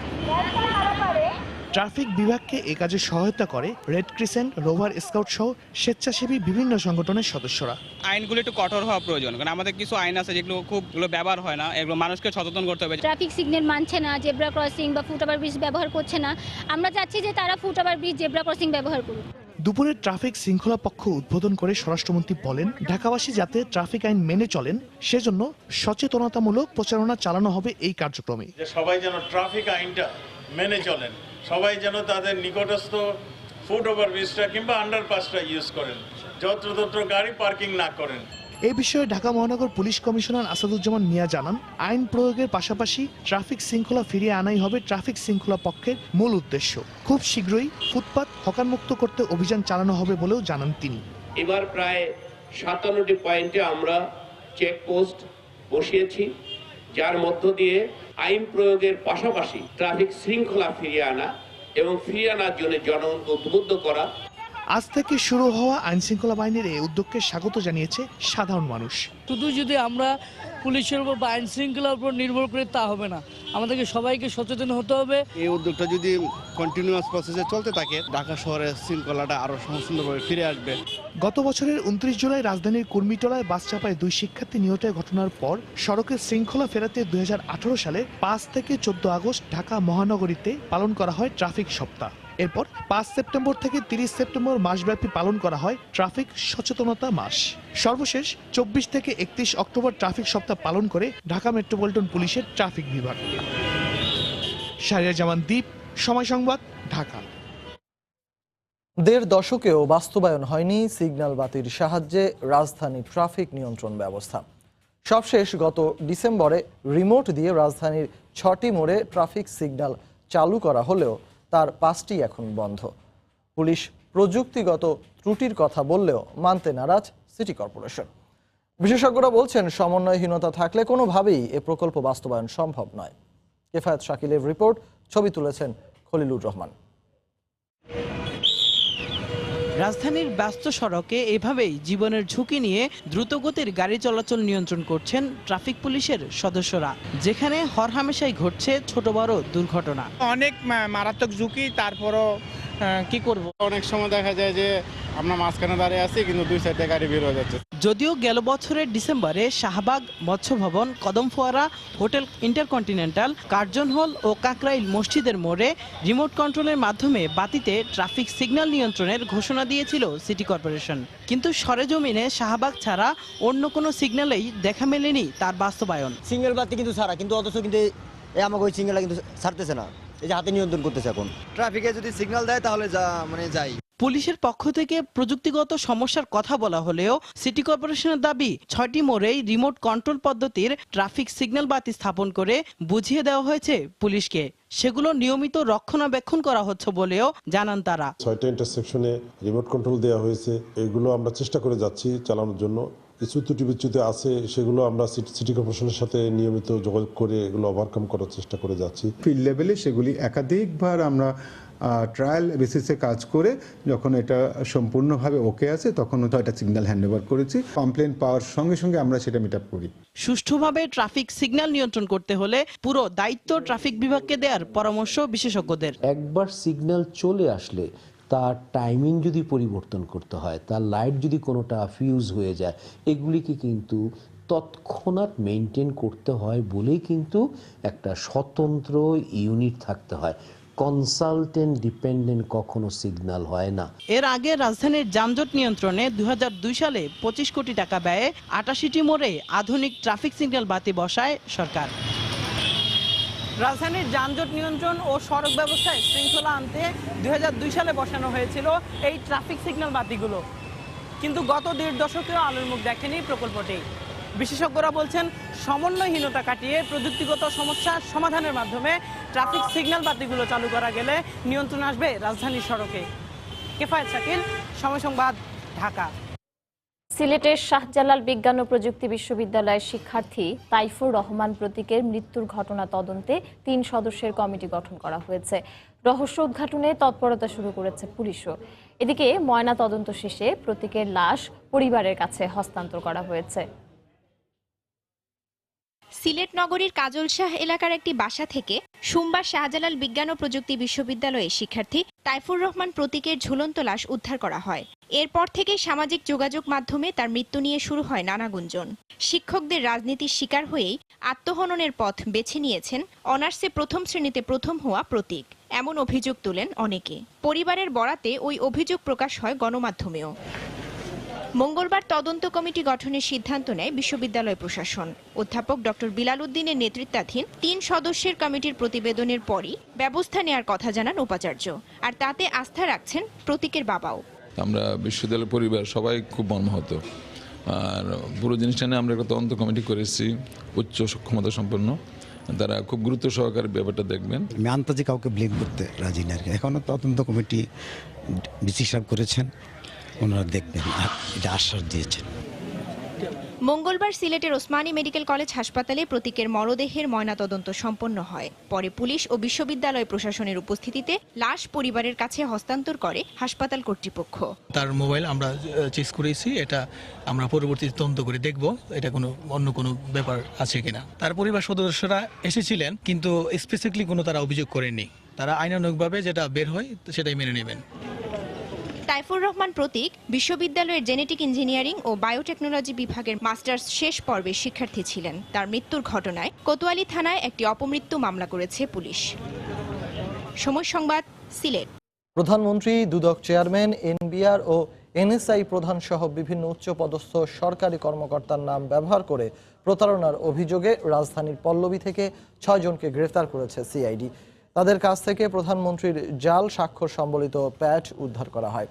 ট্রাফিক বিভাগকে এ কাজে সহায়তা করে রেড ক্রিসেন্ট, রোভার স্কাউট সহ স্বেচ্ছাসেবী বিভিন্ন সংগঠনের সদস্যরা। আইনগুলো একটু কঠোর হওয়া প্রয়োজন, কারণ আমাদের কিছু আইন আছে যেগুলো খুব ব্যবহার হয় না, এগুলো মানুষকে সচেতন করতে হবে। ট্রাফিক সিগন্যাল মানছে না, জেব্রা ক্রসিং বা ফুট ওভার ব্রিজ ব্যবহার করছে না। আমরা চাচ্ছি যে তারা foot over bridge, zebra crossing ব্যবহার করুক। দুপুরে ট্রাফিক শৃঙ্খলা পক্ষ উদ্বোধন করে স্বরাষ্ট্রমন্ত্রী বলেন, ঢাকাবাসী যাতে ট্রাফিক আইন মেনে চলেন সেজন্য সচেতনতামূলক প্রচারণা চালানো হবে এই কার্যক্রমে। সবাই যেন ট্রাফিক আইনটা মেনে চলেন, সবাই যেন তাদের নিকটস্থ ফুট ওভারব্রিজটা কিংবা আন্ডারপাসটা ইউজ করেন, যত্রতত্র গাড়ি পার্কিং না করেন। এই বিষয়ে ঢাকা মহানগর পুলিশ কমিশনার আসাদুজ্জামান মিয়া জানান, আইন প্রয়োগের পাশাপাশি ট্রাফিক শৃঙ্খলা ফিরিয়ে আনাই হবে ট্রাফিক শৃঙ্খলা পক্ষের মূল উদ্দেশ্য। খুব শীঘ্রই ফুটপাত হকারমুক্ত করতে অভিযান চালানো হবে বলেও জানান তিনি। এবার প্রায় 57টি পয়েন্টে আমরা চেকপোস্ট বসিয়েছি, যার মধ্য দিয়ে আইন প্রয়োগের পাশাপাশি ট্রাফিক শৃঙ্খলা ফিরিয়ে আনা এবং ফিরিয়ে আনার জন্য জনগণকে উদ্বুদ্ধ করা। আজ থেকে শুরু হওয়া আইন শৃঙ্খলা বাহিনীর এই উদ্যোগকে স্বাগত জানিয়েছে সাধারণ মানুষ। শুধু যদি আমরা পুলিশের উপর বা আইন শৃঙ্খলার উপর নির্ভর করে তা হবে না, আমাদেরকে সবাইকে সচেতন হতে হবে। এই উদ্যোগটা যদি কন্টিনিউয়াস প্রসেসে চলতে থাকে, ঢাকা শহরের শৃঙ্খলাটা আরো সুন্দরভাবে ফিরে আসবে। গত বছরের 29 জুলাই রাজধানীর কুর্মিটোলায় বাস চাপায় 2 শিক্ষার্থী নিহতের ঘটনার পর সড়কের শৃঙ্খলা ফেরাতে 2018 সালে 5 থেকে 14 আগস্ট ঢাকা মহানগরীতে পালন করা হয় ট্রাফিক সপ্তাহ। এরপর 5 সেপ্টেম্বর থেকে 30 সেপ্টেম্বর মাসব্যাপী পালন করা হয় ট্রাফিক সচেতনতা মাস। সর্বশেষ 24 থেকে 31 অক্টোবর ট্রাফিক সপ্তাহ পালন করে ঢাকা মেট্রোপলিটন পুলিশের ট্রাফিক বিভাগ। শাহরিয়ার জামান দ্বীপ, সময় সংবাদ, ঢাকা। 1.5 দশকেও বাস্তবায়ন হয়নি সিগন্যাল বাতির সাহায্যে রাজধানী ট্রাফিক নিয়ন্ত্রণ ব্যবস্থা। সবশেষ গত ডিসেম্বরে রিমোট দিয়ে রাজধানীর 6টি মোড়ে ট্রাফিক সিগন্যাল চালু করা হলেও তার 5টি এখন বন্ধ। পুলিশ প্রযুক্তিগত ত্রুটির কথা বললেও মানতে নারাজ সিটি কর্পোরেশন। বিশেষজ্ঞরা বলছেন, সমন্বয়হীনতা থাকলে কোনোভাবেই এ প্রকল্প বাস্তবায়ন সম্ভব নয়। কেফায়েত শাকিলের রিপোর্ট, ছবি তুলেছেন খলিলুর রহমান। রাজধানীর ব্যস্ত সড়কে এভাবেই জীবনের ঝুঁকি নিয়ে দ্রুতগতির গাড়ি চলাচল নিয়ন্ত্রণ করছেন ট্রাফিক পুলিশের সদস্যরা, যেখানে হরহামেশাই ঘটছে ছোট বড় দুর্ঘটনা। অনেক মারাত্মক ঝুঁকি, তারপরও কি করব, অনেক সময় দেখা যায় যে আমরা মাঝখানে দাঁড়িয়ে আছি কিন্তু 2 সাইডে গাড়ি বের হয়ে যাচ্ছে। যদিও গেল বছরের ডিসেম্বরে শাহবাগ, মৎস্য ভবন, কদমফোয়ারা, হোটেল ইন্টারকন্টিনেন্টাল, কার্জন হল ও কাকরাইল মসজিদের মোড়ে রিমোট কন্ট্রোলের মাধ্যমে বাতিতে ট্রাফিক সিগন্যাল নিয়ন্ত্রণের ঘোষণা দিয়েছিল সিটি কর্পোরেশন, কিন্তু সরেজমিনে শাহবাগ ছাড়া অন্য কোনো সিগন্যালেই দেখা মেলেনি তার বাস্তবায়ন। সিগন্যাল বাতি কিন্তু ছাড়া, কিন্তু অথচ কিন্তু আমাকে ওই সিগন্যালটা কিন্তু ছাড়তেছে না, এই যে হাতে নিয়ন্ত্রণ করতেছে। এখন ট্রাফিকে যদি সিগন্যাল দেয় তাহলে যাই। পুলিশের পক্ষ থেকে প্রযুক্তিগত সমস্যার কথা বলা হলেও সিটি কর্পোরেশনের দাবি 6টি মোড়েই রিমোট কন্ট্রোল পদ্ধতির ট্রাফিক সিগন্যাল বাতি স্থাপন করে বুঝিয়ে দেওয়া হয়েছে পুলিশকে। সেগুলো নিয়মিত রক্ষণাবেক্ষণ করা হচ্ছে বলেও জানান তারা। 6টা ইন্টারসেকশনে রিমোট কন্ট্রোল দেওয়া হয়েছে, এগুলো আমরা চেষ্টা করে যাচ্ছি চালানোর জন্য। কিছু ত্রুটি বিচ্যুতি আছে, সেগুলো আমরা সিটি কর্পোরেশনের সাথে নিয়মিত যোগাযোগ করে এগুলো ওভারকাম করার চেষ্টা করে যাচ্ছি। ফিল্ড লেভেলে সেগুলি একাধিকবার আমরা ট্রায়াল বেসিসে কাজ করে যখন এটা সম্পূর্ণভাবে ওকে আছে তখন এটা সিগন্যাল হ্যান্ডওভার করেছি। কমপ্লেন পাওয়ার সঙ্গে সঙ্গে আমরা সেটা মিট আপ করি। সুষ্ঠুভাবে ট্রাফিক সিগন্যাল নিয়ন্ত্রণ করতে হলে পুরো দায়িত্ব ট্রাফিক বিভাগকে দেওয়ার পরামর্শ বিশেষজ্ঞদের। একবার সিগন্যাল চলে আসলে তার টাইমিং যদি পরিবর্তন করতে হয়, তার লাইট যদি কোনোটা ফিউজ হয়ে যায়, এগুলিকে কিন্তু তৎক্ষণাৎ মেনটেন করতে হয় বলেই কিন্তু একটা স্বতন্ত্র ইউনিট থাকতে হয়। কনসালটেন্ট ডিপেন্ডেন্ট কখনো সিগন্যাল হয় না। এর আগে রাজধানীর যানজট নিয়ন্ত্রণে 2002 সালে 25 কোটি টাকা ব্যয়ে 88টি মোড়ে আধুনিক ট্রাফিক সিগন্যাল বাতি বসায় সরকার। রাজধানীর যানজট নিয়ন্ত্রণ ও সড়ক ব্যবস্থায় শৃঙ্খলা আনতে 2002 সালে বসানো হয়েছিল এই ট্রাফিক সিগন্যাল বাতিগুলো, কিন্তু গত 1.5 দশকেও আলোর মুখ দেখেনি প্রকল্পটি। বিশেষজ্ঞরা বলছেন, সমন্বয়হীনতা কাটিয়ে প্রযুক্তিগত সমস্যা সমাধানের মাধ্যমে ট্রাফিক সিগন্যাল বাতিগুলো চালু করা গেলে নিয়ন্ত্রণ আসবে রাজধানীর সড়কে। কেফায়েত শাকিল, সময় সংবাদ, ঢাকা। সিলেটের শাহজালাল বিজ্ঞান ও প্রযুক্তি বিশ্ববিদ্যালয়ের শিক্ষার্থী তাইফুর রহমান প্রতীকের মৃত্যুর ঘটনা তদন্তে 3 সদস্যের কমিটি গঠন করা হয়েছে। রহস্য উদ্ঘাটনে তৎপরতা শুরু করেছে পুলিশও। এদিকে ময়না তদন্ত শেষে প্রতীকের লাশ পরিবারের কাছে হস্তান্তর করা হয়েছে। সিলেট নগরীর কাজলশাহ এলাকার একটি বাসা থেকে সোমবার শাহজালাল বিজ্ঞান ও প্রযুক্তি বিশ্ববিদ্যালয়ের শিক্ষার্থী তাইফুর রহমান প্রতীকের ঝুলন্ত লাশ উদ্ধার করা হয়। এরপর থেকে সামাজিক যোগাযোগ মাধ্যমে তার মৃত্যু নিয়ে শুরু হয় নানা গুঞ্জন। শিক্ষকদের রাজনীতির শিকার হয়েই আত্মহননের পথ বেছে নিয়েছেন অনার্সে প্রথম শ্রেণীতে প্রথম হওয়া প্রতীক, এমন অভিযোগ তোলেন অনেকে। পরিবারের বরাতে ওই অভিযোগ প্রকাশ হয় গণমাধ্যমেও। মঙ্গলবার তদন্ত কমিটি গঠনের সিদ্ধান্ত নেয় বিশ্ববিদ্যালয় প্রশাসন। অধ্যাপক ডক্টর বিলাল উদ্দিনের নেতৃত্বাধীন 3 সদস্যের কমিটির প্রতিবেদনের পরই ব্যবস্থা নেওয়ার কথা জানান উপাচার্য। আর তাতে আস্থা রাখছেন প্রতীকের বাবাও। আমরা বিশ্ববিদ্যালয় পরিবার সবাই খুব মর্মাহত, আর পুরো জিনিসটা নিয়ে আমরা একটা তদন্ত কমিটি করেছি, উচ্চ সক্ষমতা সম্পন্ন, তারা খুব গুরুত্ব সহকারে ব্যাপারটা দেখবেন। আমি আন্তাজে কাউকে ব্লেম করতে রাজি না। এখনও তদন্ত কমিটি ডিসি সাহেব করেছেন, ওনারা দেখবেন, এটা আশ্বাস দিয়েছেন। মঙ্গলবার সিলেটের ওসমানী মেডিকেল কলেজ হাসপাতালে প্রতীকের মরদেহের ময়নাতদন্ত সম্পন্ন হয়। পরে পুলিশ ও বিশ্ববিদ্যালয় প্রশাসনের উপস্থিতিতে লাশ পরিবারের কাছে হস্তান্তর করে হাসপাতাল কর্তৃপক্ষ। তার মোবাইল আমরা চেক করেছি, এটা আমরা পরবর্তীতে তদন্ত করে দেখব এটা অন্য কোনো ব্যাপার আছে কিনা। তার পরিবার সদস্যরা এসেছিলেন, কিন্তু স্পেসিফিকলি কোনো তারা অভিযোগ করেননি। তারা আইনানুগভাবে যেটা বের হয় সেটাই মেনে নেবেন। তাইফুর রহমান প্রতীক বিশ্ববিদ্যালয়ের জেনেটিক ইঞ্জিনিয়ারিং ও বায়োটেকনোলজি বিভাগের মাস্টার্স শেষ পর্বের শিক্ষার্থী ছিলেন। তার মৃত্যুর ঘটনায় কোতোয়ালি থানায় একটি অপমৃত্যু মামলা করেছে পুলিশ। সময় সংবাদ, সিলেট। প্রধানমন্ত্রী, দুদক চেয়ারম্যান, এনবিআর ও এনএসআই প্রধান সহ বিভিন্ন উচ্চপদস্থ সরকারি কর্মকর্তার নাম ব্যবহার করে প্রতারণার অভিযোগে রাজধানীর পল্লবী থেকে 6 জনকে গ্রেফতার করেছে সিআইডি। তাদের কাছ থেকে প্রধানমন্ত্রীর জাল স্বাক্ষর সম্বলিত প্যাড উদ্ধার করা হয়।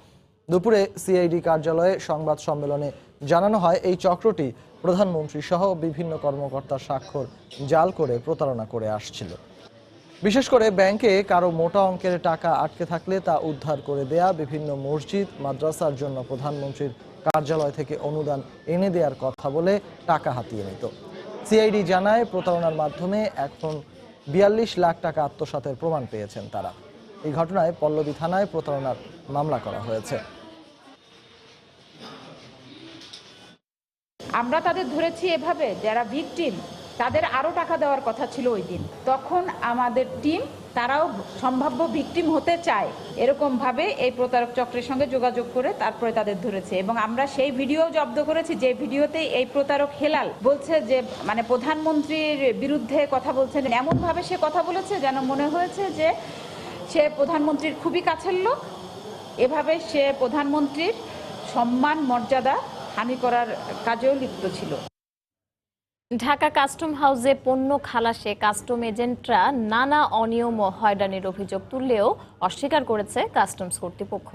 দুপুরে সিআইডি কার্যালয়ে সংবাদ সম্মেলনে জানানো হয়, এই চক্রটি প্রধানমন্ত্রী সহ বিভিন্ন কর্মকর্তার স্বাক্ষর জাল করে প্রতারণা করে আসছিল। বিশেষ করে ব্যাংকে কারো মোটা অঙ্কের টাকা আটকে থাকলে তা উদ্ধার করে দেয়া, বিভিন্ন মসজিদ মাদ্রাসার জন্য প্রধানমন্ত্রীর কার্যালয় থেকে অনুদান এনে দেওয়ার কথা বলে টাকা হাতিয়ে নিত। সিআইডি জানায়, প্রতারণার মাধ্যমে এখন 42 লাখ টাকা আত্মসাতের প্রমাণ পেয়েছেন তারা। এই ঘটনায় পল্লবী থানায় প্রতারণার মামলা করা হয়েছে। আমরা তাদের ধরেছি এভাবে, যারা ভিকটিম তাদের আরও টাকা দেওয়ার কথা ছিল ওই দিন। তখন আমাদের টিম তারাও সম্ভাব্য ভিকটিম হতে চায়, এরকমভাবে এই প্রতারক চক্রের সঙ্গে যোগাযোগ করে তারপরে তাদের ধরেছে। এবং আমরা সেই ভিডিও জব্দ করেছি, যে ভিডিওতে এই প্রতারক হেলাল বলছে যে মানে প্রধানমন্ত্রীর বিরুদ্ধে কথা বলছেন, এমনভাবে সে কথা বলেছে যেন মনে হয়েছে যে সে প্রধানমন্ত্রীর খুবই কাছের লোক। এভাবে সে প্রধানমন্ত্রীর সম্মান মর্যাদা হানি করার কাজেও লিপ্ত ছিল। ঢাকা কাস্টম হাউসে পণ্য খালাসে কাস্টম এজেন্টরা নানা অনিয়ম ও হয়রানির অভিযোগ তুললেও অস্বীকার করেছে কাস্টমস কর্তৃপক্ষ।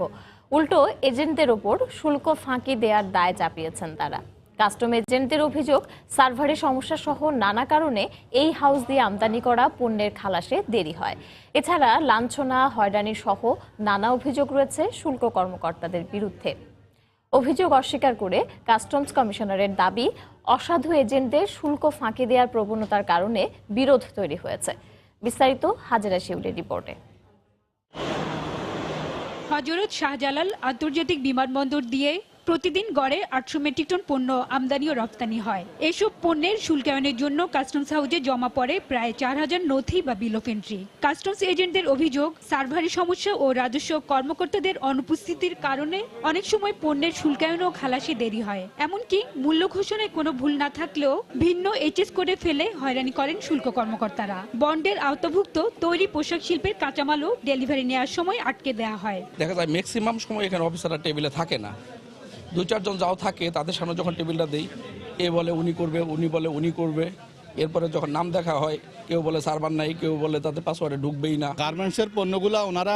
উল্টো এজেন্টদের ওপর শুল্ক ফাঁকি দেওয়ার দায় চাপিয়েছেন তারা। কাস্টম এজেন্টদের অভিযোগ, সার্ভারে সমস্যা সহ নানা কারণে এই হাউস দিয়ে আমদানি করা পণ্যের খালাসে দেরি হয়। এছাড়া লাঞ্ছনা, হয়রানি সহ নানা অভিযোগ রয়েছে শুল্ক কর্মকর্তাদের বিরুদ্ধে। অভিযোগ অস্বীকার করে কাস্টমস কমিশনারের দাবি, অসাধু এজেন্টদের শুল্ক ফাঁকি দেওয়ার প্রবণতার কারণে বিরোধ তৈরি হয়েছে। বিস্তারিত হাজেরা শিউলির রিপোর্টে। হযরত শাহজালাল আন্তর্জাতিক বিমানবন্দর দিয়ে প্রতিদিন গড়ে 800 মেট্রিক টন পণ্য আমদানি ও রপ্তানি হয়। এসব পণ্যের শুল্কায়নের জন্য কাস্টমস হাউসে জমা পড়ে প্রায় 4000 নথি বা বিল অফ এন্ট্রি। কাস্টমস এজেন্টদের অভিযোগ, সার্ভারি সমস্যা ও রাজস্ব কর্মকর্তাদের অনুপস্থিতির কারণে অনেক সময় পণ্যের শুল্কায়ন ও খালাসে দেরি হয়। এমনকি মূল্য ঘোষণায় কোনো ভুল না থাকলেও ভিন্ন এইচএস করে ফেলে হয়রানি করেন শুল্ক কর্মকর্তারা। বন্ডের আওতাভুক্ত তৈরি পোশাক শিল্পের কাঁচামালও ডেলিভারি নেওয়ার সময় আটকে দেওয়া হয়। দেখা যায় ম্যাক্সিমাম সময় এখানে অফিসাররা টেবিলে থাকে না। 2-4 জন যাও থাকে, তাদের সামনে যখন টেবিলটা দেই, এ বলে উনি করবে, উনি বলে উনি করবে। এরপরে যখন নাম দেখা হয়, কেউ বলে সার্ভার নাই, কেউ বলে তাদের পাসওয়ার্ডে ঢুকবেই না। গার্মেন্টসের পণ্যগুলো ওনারা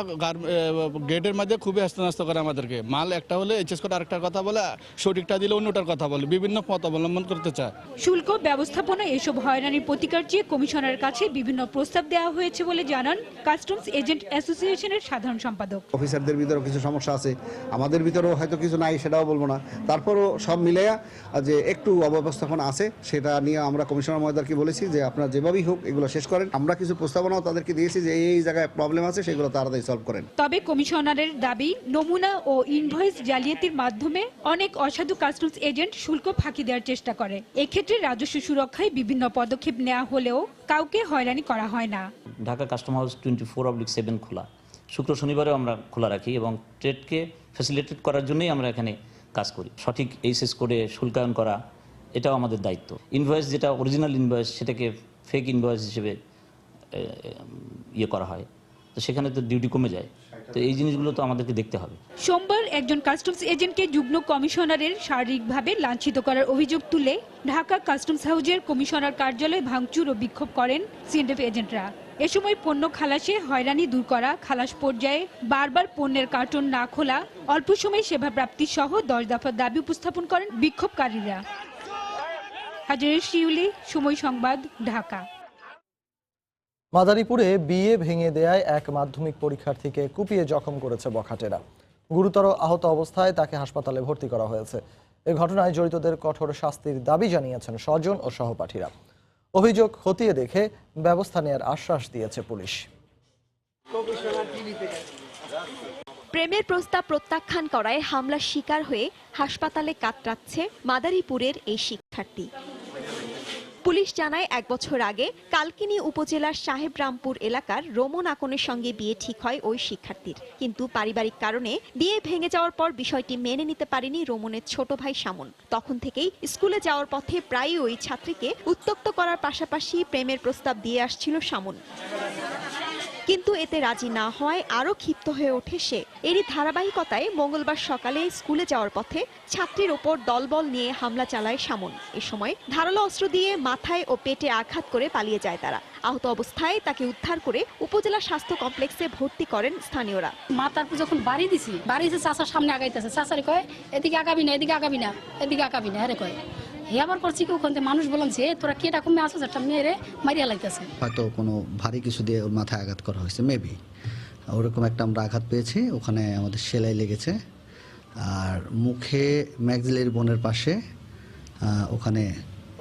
গেটের মধ্যে খুবই হ্যাস্ত করে আমাদেরকে। মাল একটা হলে এইচএস করে আরেকটার কথা বলে, সঠিকটা দিলে অন্যটার কথা বলে, বিভিন্ন পথ অবলম্বন করতে চায়। শুল্ক ব্যবস্থাপনা এসব হয়রানির প্রতিকার চেয়ে কমিশনারের কাছে বিভিন্ন প্রস্তাব দেওয়া হয়েছে বলে জানান কাস্টমস এজেন্ট অ্যাসোসিয়েশনের সাধারণ সম্পাদক। অফিসারদের ভিতরেও কিছু সমস্যা আছে, আমাদের ভিতরেও হয়তো কিছু নাই, সেটাও বলবো না। তারপরও সব মিলাইয়া যে একটু অব্যবস্থাপনা আছে, সেটা নিয়ে আমরা কমিশনার মহোদয়কে বলেছি যে আপনারা যেভাবেই হোক এগুলো শেষ করেন। আমরা কিছু প্রস্তাবনাও তাদেরকে দিয়েছি যে এই জায়গায় প্রবলেম আছে, সেগুলো তাড়াতাড়ি সলভ করেন। তবে কমিশনারের দাবি, নমুনা ও ইনভয়েস জালিয়াতির মাধ্যমে অনেক অসাধু কাস্টমস এজেন্ট শুল্ক ফাঁকি দেওয়ার চেষ্টা করে। এক্ষেত্রে রাজস্ব সুরক্ষায় বিভিন্ন পদক্ষেপ নেওয়া হলেও কাউকে হয়রানি করা হয় না। ঢাকা কাস্টম হাউস 24/7 খোলা, শুক্র শনিবারেও আমরা খোলা রাখি এবং ট্রেডকে ফ্যাসিলিটেট করার জন্যই আমরা এখানে কাজ করি। সঠিক এইচএস করে শুল্কায়ন করা, এটাও আমাদের দায়িত্ব। ইনভয়েস যেটা অরিজিনাল ইনভয়েস, সেটাকে ফেক ইনভয়েস হিসেবে করা হয়, তো সেখানে তো ডিউটি কমে যায়। তো এই জিনিসগুলো তো আমাদেরকে দেখতে হবে। সোমবার একজন কাস্টমস এজেন্টকে যুগ্ম কমিশনারের শারীরিকভাবে লাঞ্ছিত করার অভিযোগ তুলে ঢাকা কাস্টমস হাউজের কমিশনার কার্যালয়ে ভাঙচুর ও বিক্ষোভ করেন সিএনএফ এজেন্টরা। এ সময় পণ্য খালাসে হয়রানি দূর করা, খালাস পর্যায়ে বারবার পণ্যের কার্টন না খোলা, অল্প সময়ে সেবা প্রাপ্তি সহ 10 দফা দাবি উপস্থাপন করেন বিক্ষোভকারীরা। হাজারে শিউলি, সময় সংবাদ, ঢাকা। মাদারীপুরে বিয়ে ভেঙে দেয়ায় এক মাধ্যমিক পরীক্ষার্থীকে কুপিয়ে জখম করেছে বখাটেরা। গুরুতর আহত অবস্থায় তাকে হাসপাতালে ভর্তি করা হয়েছে। এই ঘটনায় জড়িতদের কঠোর শাস্তির দাবি জানিয়েছেন স্বজন ও সহপাঠীরা। অভিযোগ খতিয়ে দেখে ব্যবস্থা নেওয়ার আশ্বাস দিয়েছে পুলিশ। প্রেমের প্রস্তাব প্রত্যাখ্যান করায় হামলার শিকার হয়ে হাসপাতালে কাতরাচ্ছে মাদারীপুরের এই শিক্ষার্থী। পুলিশ জানায় 1 বছর আগে কালকিনি উপজেলার সাহেবরামপুর এলাকার রোমন আকনের সঙ্গে বিয়ে ঠিক হয় ওই শিক্ষার্থীর, কিন্তু পারিবারিক কারণে বিয়ে ভেঙে যাওয়ার পর বিষয়টি মেনে নিতে পারেনি রোমনের ছোট ভাই শামুন। তখন থেকেই স্কুলে যাওয়ার পথে প্রায়ই ওই ছাত্রীকে উত্ত্যক্ত করার পাশাপাশি প্রেমের প্রস্তাব দিয়ে আসছিল শামুন, কিন্তু এতে রাজি না হওয়ায় আরও ক্ষিপ্ত হয়ে ওঠে সে। এরই ধারাবাহিকতায় মঙ্গলবার সকালে স্কুলে যাওয়ার পথে ছাত্রীর ওপর দলবল নিয়ে হামলা চালায় শামুন। এ সময় ধারালো অস্ত্র দিয়ে মাথায় ও পেটে আঘাত করে পালিয়ে যায় তারা। আহত অবস্থায় তাকে উদ্ধার করে উপজেলা স্বাস্থ্য কমপ্লেক্সে ভর্তি করেন স্থানীয়রা। মাথার যখন বাড়ি দিছি, বাড়িতে চাচার সামনে আগাইতেছে, চাচারে কয় এদিকে আগাবি না, এদিকে আগাবি না, এদিকে আগাবি না, হ্যাঁ কয়। হে আবার করছি কি ওখান মানুষ বলেন যে তোরা কেটা কমে আসো, একটা মেয়েরে মারিয়া লাগতেছে। হয়তো কোনো ভারী কিছু দিয়ে ওর মাথায় আঘাত করা হয়েছে, মেবি ওরকম একটা আমরা আঘাত পেয়েছি। ওখানে আমাদের সেলাই লেগেছে, আর মুখে ম্যাক্সিলারি বোনের পাশে ওখানে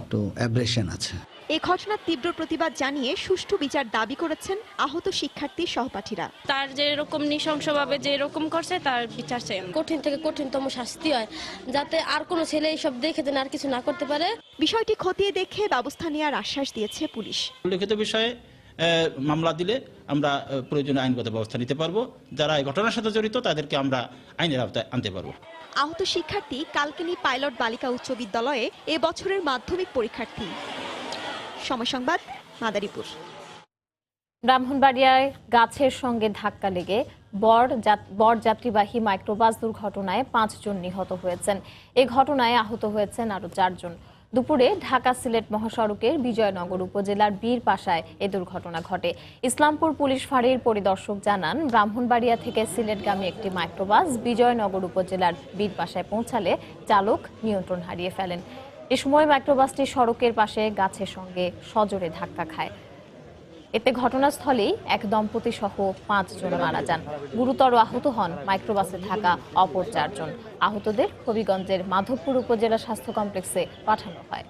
একটু অ্যাব্রেশন আছে। এই ঘটনার তীব্র প্রতিবাদ জানিয়ে সুষ্ঠু বিচার দাবি করেছেন আহত শিক্ষার্থীর সহপাঠীরা। তার যে এরকম নৃশংসভাবে যে এরকম করছে তার বিচার চাই। কঠিন থেকে কঠিনতম শাস্তি হয়, যাতে আর কোনো ছেলে এইসব দেখে দেন আর কিছু না করতে পারে। বিষয়টি খতিয়ে দেখে ব্যবস্থা নেওয়ার আশ্বাস দিয়েছে পুলিশ। লিখিত বিষয়ে মামলা দিলে আমরা প্রয়োজনীয় আইনগত ব্যবস্থা নিতে পারবো। যারা এই ঘটনার সাথে জড়িত তাদেরকে আমরা আইনের আওতায় আনতে পারবো। আহত শিক্ষার্থী কালকিনি পাইলট বালিকা উচ্চ বিদ্যালয়ে এ বছরের মাধ্যমিক পরীক্ষার্থী। সময় সংবাদ, মাদারীপুর। ব্রাহ্মণবাড়িয়ায় গাছের সঙ্গে ধাক্কা লেগে বরযাত্রীবাহী মাইক্রোবাস দুর্ঘটনায় 5 জন নিহত হয়েছেন। এই ঘটনায় আহত হয়েছেন আরো 4 জন। দুপুরে ঢাকা সিলেট মহাসড়কের বিজয়নগর উপজেলার বীরপাশায় এ দুর্ঘটনা ঘটে। ইসলামপুর পুলিশ ফাঁড়ির পরিদর্শক জানান, ব্রাহ্মণবাড়িয়া থেকে সিলেটগামী একটি মাইক্রোবাস বিজয়নগর উপজেলার বীরপাশায় পৌঁছালে চালক নিয়ন্ত্রণ হারিয়ে ফেলেন। এ সময় মাইক্রোবাসটি সড়কের পাশে গাছের সঙ্গে সজোরে ধাক্কা খায়। এতে ঘটনাস্থলেই এক দম্পতি সহ 5 জন মারা যান। গুরুতর আহত হন মাইক্রোবাসে থাকা অপর 4 জন। আহতদের হবিগঞ্জের মাধবপুর উপজেলা স্বাস্থ্য কমপ্লেক্সে পাঠানো হয়।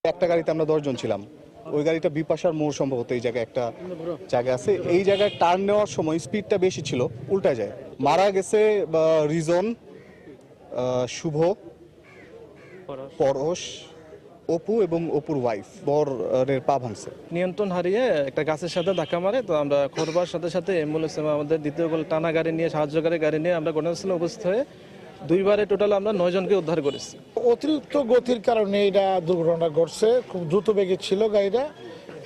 একটা গাড়িতে আমরা 10 জন ছিলাম। ওই গাড়িটা বিপাশার মোড়, সম্ভবত এই জায়গায় একটা জায়গা আছে, এই জায়গায় টার্ন নেওয়ার সময় স্পিডটা বেশি ছিল, উল্টা যায়। মারা গেছে রিজন, শুভ, পরশ, অপু এবং অপুর ওয়াইফ। বরের পা ভাঙছে। নিয়ন্ত্রণ হারিয়ে একটা গাছের সাথে ধাক্কা মারে। তো আমরা খবর সাথে সাথে অ্যাম্বুলেন্স আমাদের দ্বিতীয় টানা গাড়ি নিয়ে, সাহায্যকারী গাড়ি নিয়ে আমরা ঘটনাস্থলে উপস্থিত হয়ে 2 বারে টোটাল আমরা 9 জনকে উদ্ধার করেছি। অতিরিক্ত গতির কারণে এটা দুর্ঘটনা ঘটছে। খুব দ্রুত বেগে ছিল গাড়িটা,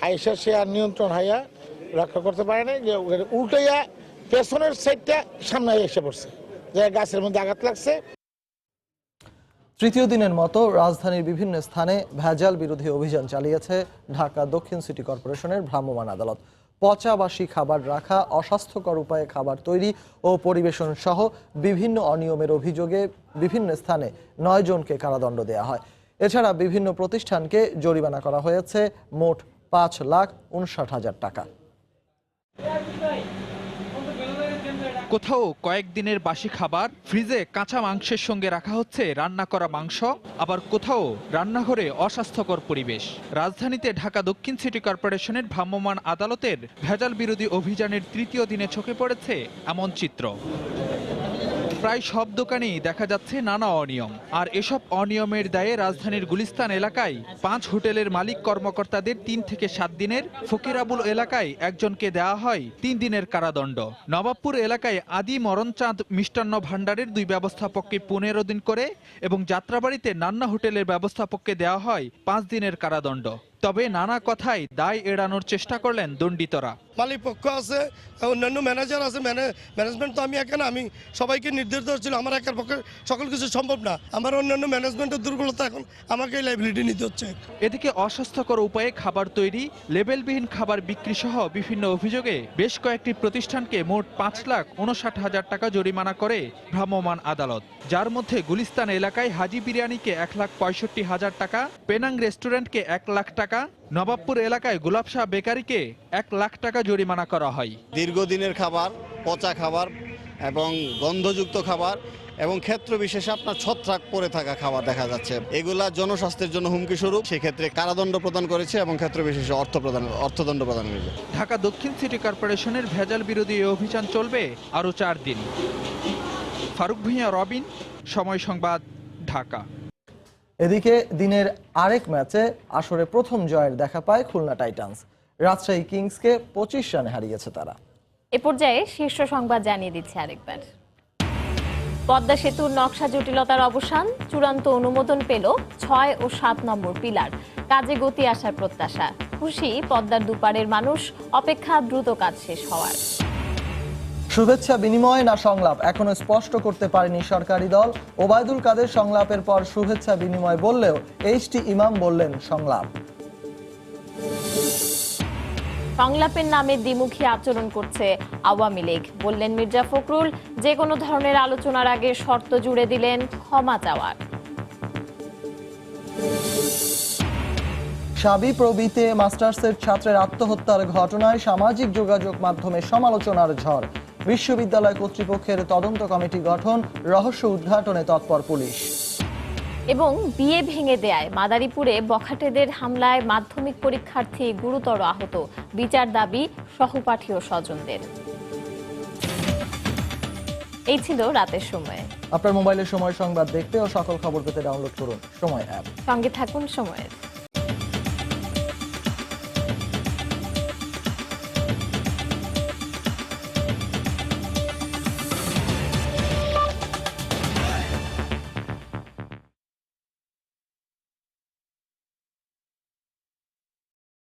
আইসা সে আর নিয়ন্ত্রণ হাইয়া রক্ষা করতে পারে না, যে উল্টাইয়া পেছনের সাইডটা সামনে এসে পড়ছে, যে গাছের মধ্যে আঘাত লাগছে। তৃতীয় দিনের মতো রাজধানীর বিভিন্ন স্থানে ভেজাল বিরোধী অভিযান চালিয়েছে ঢাকা দক্ষিণ সিটি কর্পোরেশনের ভ্রাম্যমাণ আদালত। পচা বাসি খাবার রাখা, অস্বাস্থ্যকর উপায়ে খাবার তৈরি ও পরিবেশন সহ বিভিন্ন অনিয়মের অভিযোগে বিভিন্ন স্থানে 9 জনকে কারাদণ্ড দেওয়া হয়। এছাড়া বিভিন্ন প্রতিষ্ঠানকে জরিমানা করা হয়েছে মোট 5,59,000 টাকা। কোথাও কয়েকদিনের বাসি খাবার ফ্রিজে কাঁচা মাংসের সঙ্গে রাখা হচ্ছে রান্না করা মাংস, আবার কোথাও রান্নাঘরে অস্বাস্থ্যকর পরিবেশ। রাজধানীতে ঢাকা দক্ষিণ সিটি কর্পোরেশনের ভ্রাম্যমাণ আদালতের ভেজাল বিরোধী অভিযানের তৃতীয় দিনে চোখে পড়েছে এমন চিত্র। প্রায় সব দোকানেই দেখা যাচ্ছে নানা অনিয়ম। আর এসব অনিয়মের দায়ে রাজধানীর গুলিস্তান এলাকায় 5 হোটেলের মালিক কর্মকর্তাদের 3 থেকে 7 দিনের, ফকিরাবুল এলাকায় একজনকে দেওয়া হয় 3 দিনের কারাদণ্ড। নবাবপুর এলাকায় আদি মরণচাঁদ মিষ্টান্ন ভাণ্ডারের 2 ব্যবস্থাপককে 15 দিন করে এবং যাত্রাবাড়িতে নান্না হোটেলের ব্যবস্থাপককে দেওয়া হয় 5 দিনের কারাদণ্ড। তবে নানা কথায় দায় এড়ানোর চেষ্টা করলেন দণ্ডিতরা। মালিক পক্ষ আছে, অন্যান্য ম্যানেজার আছে, ম্যানেজমেন্ট তো আমি একা না, আমি সবাইকে নির্দেশ দিচ্ছিল আমার একার পক্ষে সকল কিছু সম্ভব না। আমার অন্যান্য ম্যানেজমেন্টের দুর্বলতা, এখন আমাকে লাইবিলিটি নিতে হচ্ছে। এদিকে অস্বাস্থ্যকর উপায়ে খাবার তৈরি, লেবেলবিহীন খাবার বিক্রি সহ বিভিন্ন অভিযোগে বেশ কয়েকটি প্রতিষ্ঠানকে মোট 5,59,000 টাকা জরিমানা করে ভ্রাম্যমাণ আদালত, যার মধ্যে গুলিস্তান এলাকায় হাজি বিরিয়ানিকে 1,65,000 টাকা, পেনাং রেস্টুরেন্টকে 1 লাখ টাকা, নবাবপুর এলাকায় গোলাপ শাহ বেকারিকে 1 লাখ টাকা জরিমানা করা হয়। দীর্ঘদিনের খাবার, পচা খাবার এবং গন্ধযুক্ত খাবার এবং ক্ষেত্র বিশেষে আপনার ছত্রাক পড়ে থাকা খাবার দেখা যাচ্ছে, এগুলা জনস্বাস্থ্যের জন্য হুমকি স্বরূপ। সেক্ষেত্রে কারাদণ্ড প্রদান করেছে এবং ক্ষেত্র বিশেষে অর্থদণ্ড প্রদান করেছে। ঢাকা দক্ষিণ সিটি কর্পোরেশনের ভেজাল বিরোধী এই অভিযান চলবে আরও 4 দিন। ফারুক ভূঁইয়া, রবিন, সময় সংবাদ, ঢাকা। এদিকে দিনের আরেক ম্যাচে আসরে প্রথম জয়ের দেখা পায় খুলনা টাইটান্স। রাজশাহী কিংসকে 25 রানে হারিয়েছে তারা। এ পর্যায়ে শীর্ষ সংবাদ জানিয়ে দিচ্ছে আরেকবার। পদ্মা সেতুর নকশা জটিলতার অবসান, চূড়ান্ত অনুমোদন পেল 6 ও 7 নম্বর পিলার, কাজে গতি আসার প্রত্যাশা। খুশি পদ্মার দুপারের মানুষ, অপেক্ষা দ্রুত কাজ শেষ হওয়ার। শুভেচ্ছা বিনিময় না সংলাপ এখনো স্পষ্ট করতে পারেনি সরকারি দল। ওবায়দুল কাদের সংলাপের পর শুভেচ্ছা বিনিময় বললেও এইচটি ইমাম বললেন সংলাপ। সংলাপের নামে দ্বিমুখী আচরণ করছে আওয়ামী লীগ, বললেন মির্জা ফখরুল। যে কোনো ধরনের আলোচনার আগে শর্ত জুড়ে দিলেন ক্ষমা চাওয়ার। শাবিপ্রবিতে মাস্টার্সের ছাত্রের আত্মহত্যার ঘটনায় সামাজিক যোগাযোগ মাধ্যমে সমালোচনার ঝড়। বিশ্ববিদ্যালয় কর্তৃপক্ষের তদন্ত কমিটি গঠন, রহস্য উদ্ঘাটনে তৎপর পুলিশ। এবং বিয়ে ভেঙে দেয়ায় মাদারীপুরে বখাটেদের হামলায় মাধ্যমিক পরীক্ষার্থী গুরুতর আহত, বিচার দাবি সহপাঠী ও স্বজনদের। এই ছিল রাতের সময়। আপনার মোবাইলে সময় সংবাদ দেখতে ও সকল খবর পেতে ডাউনলোড করুন সময় অ্যাপ। সঙ্গে থাকুন সময়ের।